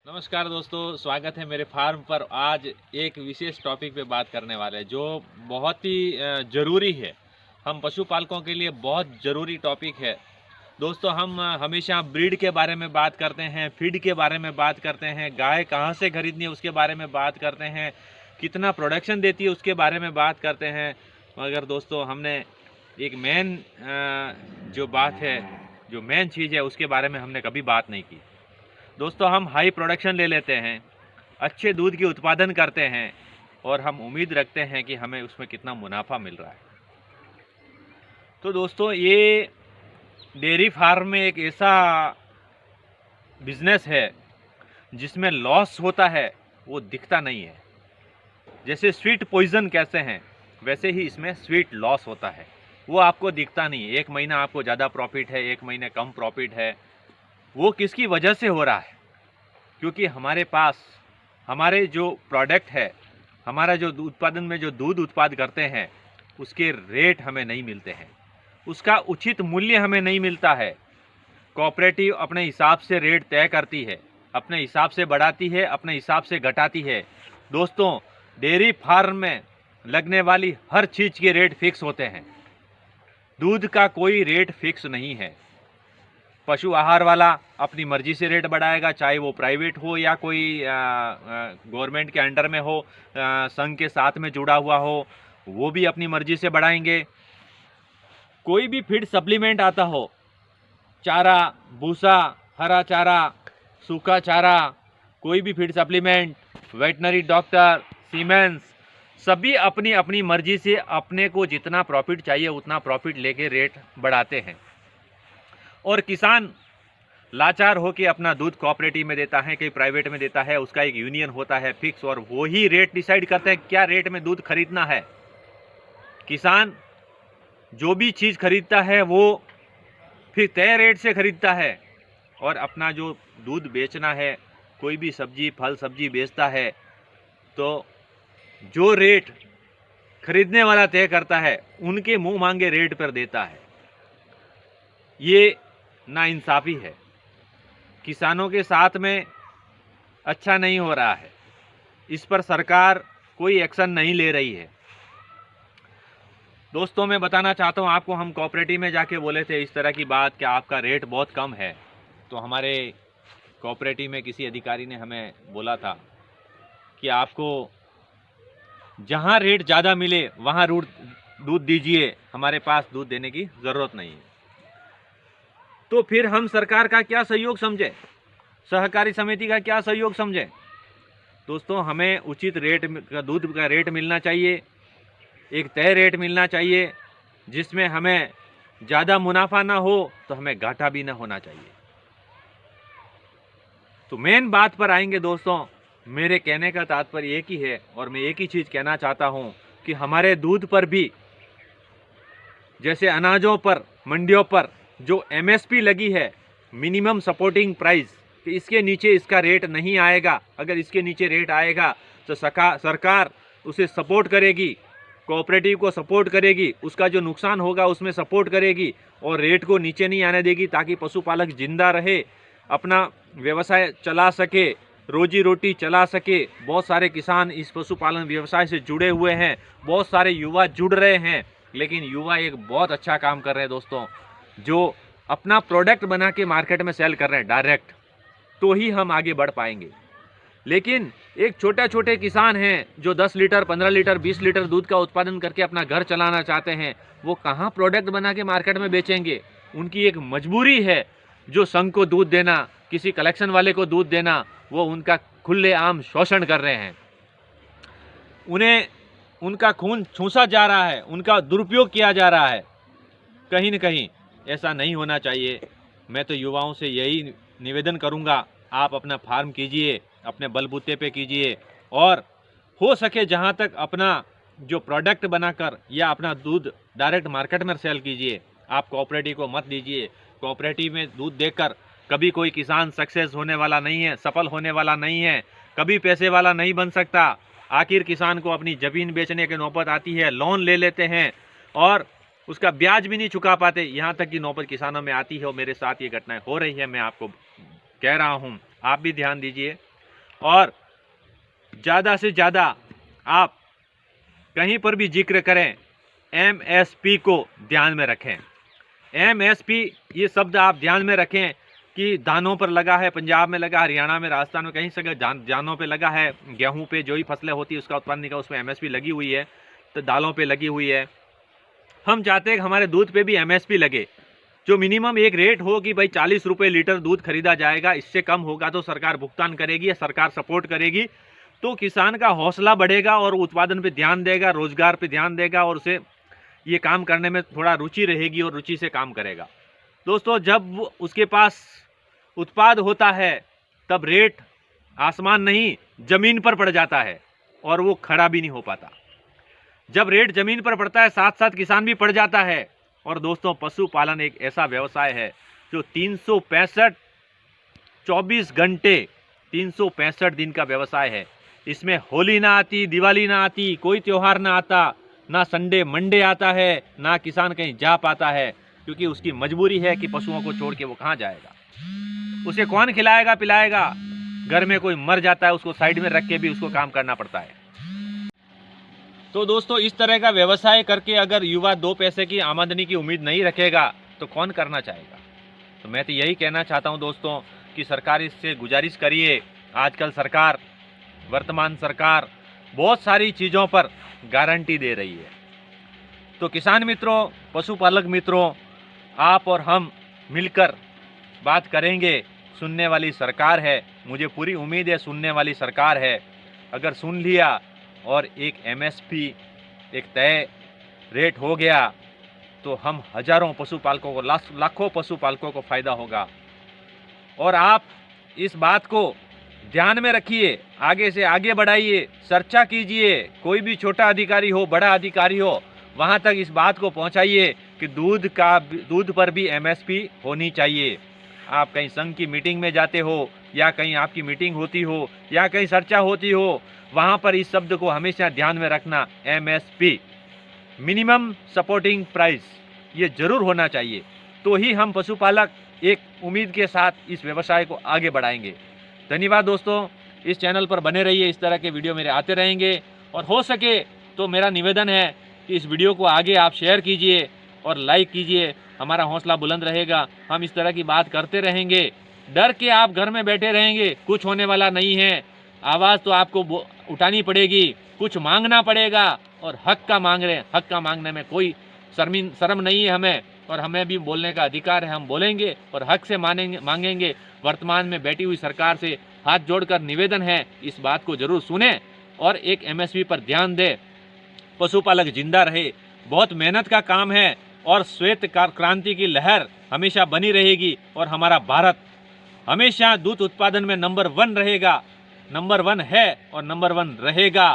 नमस्कार दोस्तों, स्वागत है मेरे फार्म पर। आज एक विशेष टॉपिक पे बात करने वाले हैं जो बहुत ही ज़रूरी है। हम पशुपालकों के लिए बहुत ज़रूरी टॉपिक है। दोस्तों, हम हमेशा ब्रीड के बारे में बात करते हैं, फीड के बारे में बात करते हैं, गाय कहाँ से खरीदनी है उसके बारे में बात करते हैं, कितना प्रोडक्शन देती है उसके बारे में बात करते हैं। मगर दोस्तों, हमने एक मेन जो बात है, जो मेन चीज़ है, उसके बारे में हमने कभी बात नहीं की। दोस्तों, हम हाई प्रोडक्शन ले लेते हैं, अच्छे दूध की उत्पादन करते हैं और हम उम्मीद रखते हैं कि हमें उसमें कितना मुनाफा मिल रहा है। तो दोस्तों, ये डेयरी फार्म में एक ऐसा बिजनेस है जिसमें लॉस होता है, वो दिखता नहीं है। जैसे स्वीट पॉइजन कैसे हैं, वैसे ही इसमें स्वीट लॉस होता है, वो आपको दिखता नहीं है। एक महीना आपको ज़्यादा प्रॉफिट है, एक महीने कम प्रॉफिट है। वो किसकी वजह से हो रहा है? क्योंकि हमारे पास हमारे जो प्रोडक्ट है, हमारा जो उत्पादन में जो दूध उत्पाद करते हैं, उसके रेट हमें नहीं मिलते हैं, उसका उचित मूल्य हमें नहीं मिलता है। कोऑपरेटिव अपने हिसाब से रेट तय करती है, अपने हिसाब से बढ़ाती है, अपने हिसाब से घटाती है। दोस्तों, डेयरी फार्म में लगने वाली हर चीज़ के रेट फिक्स होते हैं, दूध का कोई रेट फिक्स नहीं है। पशु आहार वाला अपनी मर्जी से रेट बढ़ाएगा, चाहे वो प्राइवेट हो या कोई गवर्नमेंट के अंडर में हो, संघ के साथ में जुड़ा हुआ हो, वो भी अपनी मर्जी से बढ़ाएंगे। कोई भी फीड सप्लीमेंट आता हो, चारा, भूसा, हरा चारा, सूखा चारा, कोई भी feed supplement, veterinary doctor, siemens, सभी अपनी अपनी मर्जी से अपने को जितना प्रॉफिट चाहिए उतना प्रॉफिट लेके रेट बढ़ाते हैं। और किसान लाचार होकर अपना दूध कोऑपरेटिव में देता है, कहीं प्राइवेट में देता है, उसका एक यूनियन होता है फिक्स, और वो ही रेट डिसाइड करते हैं क्या रेट में दूध खरीदना है। किसान जो भी चीज़ खरीदता है वो फिर तय रेट से खरीदता है, और अपना जो दूध बेचना है, कोई भी सब्जी फल सब्जी बेचता है, तो जो रेट खरीदने वाला तय करता है उनके मुंह मांगे रेट पर देता है। ये नाइंसाफ़ी है, किसानों के साथ में अच्छा नहीं हो रहा है। इस पर सरकार कोई एक्शन नहीं ले रही है। दोस्तों, मैं बताना चाहता हूँ आपको, हम कोऑपरेटिव में जाके बोले थे इस तरह की बात कि आपका रेट बहुत कम है। तो हमारे कोऑपरेटिव में किसी अधिकारी ने हमें बोला था कि आपको जहाँ रेट ज़्यादा मिले वहाँ दूध दीजिए, हमारे पास दूध देने की ज़रूरत नहीं है। तो फिर हम सरकार का क्या सहयोग समझे, सहकारी समिति का क्या सहयोग समझे? दोस्तों, हमें उचित रेट का दूध का रेट मिलना चाहिए, एक तय रेट मिलना चाहिए, जिसमें हमें ज़्यादा मुनाफा ना हो तो हमें घाटा भी ना होना चाहिए। तो मेन बात पर आएंगे दोस्तों, मेरे कहने का तात्पर्य एक ही है, और मैं एक ही चीज़ कहना चाहता हूँ कि हमारे दूध पर भी, जैसे अनाजों पर, मंडियों पर जो एमएसपी लगी है, मिनिमम सपोर्टिंग प्राइस, कि इसके नीचे इसका रेट नहीं आएगा। अगर इसके नीचे रेट आएगा तो सरकार उसे सपोर्ट करेगी, कोऑपरेटिव को सपोर्ट करेगी, उसका जो नुकसान होगा उसमें सपोर्ट करेगी, और रेट को नीचे नहीं आने देगी, ताकि पशुपालक जिंदा रहे, अपना व्यवसाय चला सके, रोजी रोटी चला सके। बहुत सारे किसान इस पशुपालन व्यवसाय से जुड़े हुए हैं, बहुत सारे युवा जुड़ रहे हैं, लेकिन युवा एक बहुत अच्छा काम कर रहे हैं दोस्तों, जो अपना प्रोडक्ट बना के मार्केट में सेल कर रहे हैं डायरेक्ट, तो ही हम आगे बढ़ पाएंगे। लेकिन एक छोटे किसान हैं जो 10 लीटर, 15 लीटर, 20 लीटर दूध का उत्पादन करके अपना घर चलाना चाहते हैं, वो कहाँ प्रोडक्ट बना के मार्केट में बेचेंगे? उनकी एक मजबूरी है, जो संघ को दूध देना, किसी कलेक्शन वाले को दूध देना, वो उनका खुलेआम शोषण कर रहे हैं। उन्हें उनका खून चूसा जा रहा है, उनका दुरुपयोग किया जा रहा है। कहीं न कहीं ऐसा नहीं होना चाहिए। मैं तो युवाओं से यही निवेदन करूंगा, आप अपना फार्म कीजिए, अपने बलबूते पे कीजिए, और हो सके जहां तक अपना जो प्रोडक्ट बनाकर या अपना दूध डायरेक्ट मार्केट में सेल कीजिए। आप कोऑपरेटिव को मत दीजिए। कोऑपरेटिव में दूध देकर कभी कोई किसान सक्सेस होने वाला नहीं है, सफल होने वाला नहीं है, कभी पैसे वाला नहीं बन सकता। आखिर किसान को अपनी ज़मीन बेचने की नौबत आती है, लोन ले लेते हैं और उसका ब्याज भी नहीं चुका पाते। यहाँ तक कि नौबत किसानों में आती है, और मेरे साथ ये घटनाएं हो रही है। मैं आपको कह रहा हूँ, आप भी ध्यान दीजिए। और ज़्यादा से ज़्यादा आप कहीं पर भी जिक्र करें एमएसपी को ध्यान में रखें। एमएसपी ये शब्द आप ध्यान में रखें कि दानों पर लगा है, पंजाब में लगा, हरियाणा में, राजस्थान में, कहीं से दानों पे लगा है, गेहूं पे, जो ही फसलें होती है उसका उत्पादन का उसमें एमएसपी लगी हुई है, तो दालों पे लगी हुई है। हम चाहते हैं कि हमारे दूध पे भी एमएसपी लगे, जो मिनिमम एक रेट हो कि भाई 40 रुपये लीटर दूध खरीदा जाएगा, इससे कम होगा तो सरकार भुगतान करेगी या सरकार सपोर्ट करेगी, तो किसान का हौसला बढ़ेगा और उत्पादन पे ध्यान देगा, रोजगार पे ध्यान देगा और उसे ये काम करने में थोड़ा रुचि रहेगी और रुचि से काम करेगा। दोस्तों, जब उसके पास उत्पाद होता है तब रेट आसमान नहीं जमीन पर पड़ जाता है और वो खड़ा भी नहीं हो पाता। जब रेट जमीन पर पड़ता है साथ साथ किसान भी पड़ जाता है। और दोस्तों, पशुपालन एक ऐसा व्यवसाय है जो 365 24 घंटे 365 दिन का व्यवसाय है। इसमें होली ना आती, दिवाली ना आती, कोई त्यौहार ना आता, ना संडे मंडे आता है, ना किसान कहीं जा पाता है, क्योंकि उसकी मजबूरी है कि पशुओं को छोड़ के वो कहाँ जाएगा, उसे कौन खिलाएगा पिलाएगा। घर में कोई मर जाता है, उसको साइड में रख के भी उसको काम करना पड़ता है। तो दोस्तों, इस तरह का व्यवसाय करके अगर युवा 2 पैसे की आमदनी की उम्मीद नहीं रखेगा तो कौन करना चाहेगा। तो मैं तो यही कहना चाहता हूं दोस्तों कि सरकार इससे गुजारिश करिए। आजकल सरकार, वर्तमान सरकार बहुत सारी चीज़ों पर गारंटी दे रही है। तो किसान मित्रों, पशुपालक मित्रों, आप और हम मिलकर बात करेंगे। सुनने वाली सरकार है, मुझे पूरी उम्मीद है सुनने वाली सरकार है। अगर सुन लिया और एक एमएसपी, एक तय रेट हो गया तो हम हजारों पशुपालकों को, लाखों पशुपालकों को फ़ायदा होगा। और आप इस बात को ध्यान में रखिए, आगे से आगे बढ़ाइए, चर्चा कीजिए। कोई भी छोटा अधिकारी हो, बड़ा अधिकारी हो, वहाँ तक इस बात को पहुँचाइए कि दूध पर भी एमएसपी होनी चाहिए। आप कहीं संघ की मीटिंग में जाते हो या कहीं आपकी मीटिंग होती हो या कहीं चर्चा होती हो, वहाँ पर इस शब्द को हमेशा ध्यान में रखना, एमएसपी, मिनिमम सपोर्टिंग प्राइस, ये जरूर होना चाहिए। तो ही हम पशुपालक एक उम्मीद के साथ इस व्यवसाय को आगे बढ़ाएंगे। धन्यवाद दोस्तों, इस चैनल पर बने रहिए, इस तरह के वीडियो मेरे आते रहेंगे। और हो सके तो मेरा निवेदन है कि इस वीडियो को आगे आप शेयर कीजिए और लाइक कीजिए, हमारा हौसला बुलंद रहेगा। हम इस तरह की बात करते रहेंगे। डर के आप घर में बैठे रहेंगे, कुछ होने वाला नहीं है। आवाज़ तो आपको उठानी पड़ेगी, कुछ मांगना पड़ेगा। और हक का मांग रहे हैं, हक का मांगने में कोई शर्म नहीं है हमें, और हमें भी बोलने का अधिकार है। हम बोलेंगे और हक से मांगेंगे। वर्तमान में बैठी हुई सरकार से हाथ जोड़कर निवेदन है, इस बात को जरूर सुने और एक एमएसपी पर ध्यान दे। पशुपालक जिंदा रहे, बहुत मेहनत का काम है और श्वेत क्रांति की लहर हमेशा बनी रहेगी। और हमारा भारत हमेशा दूध उत्पादन में नंबर 1 रहेगा, नंबर 1 है और नंबर 1 रहेगा।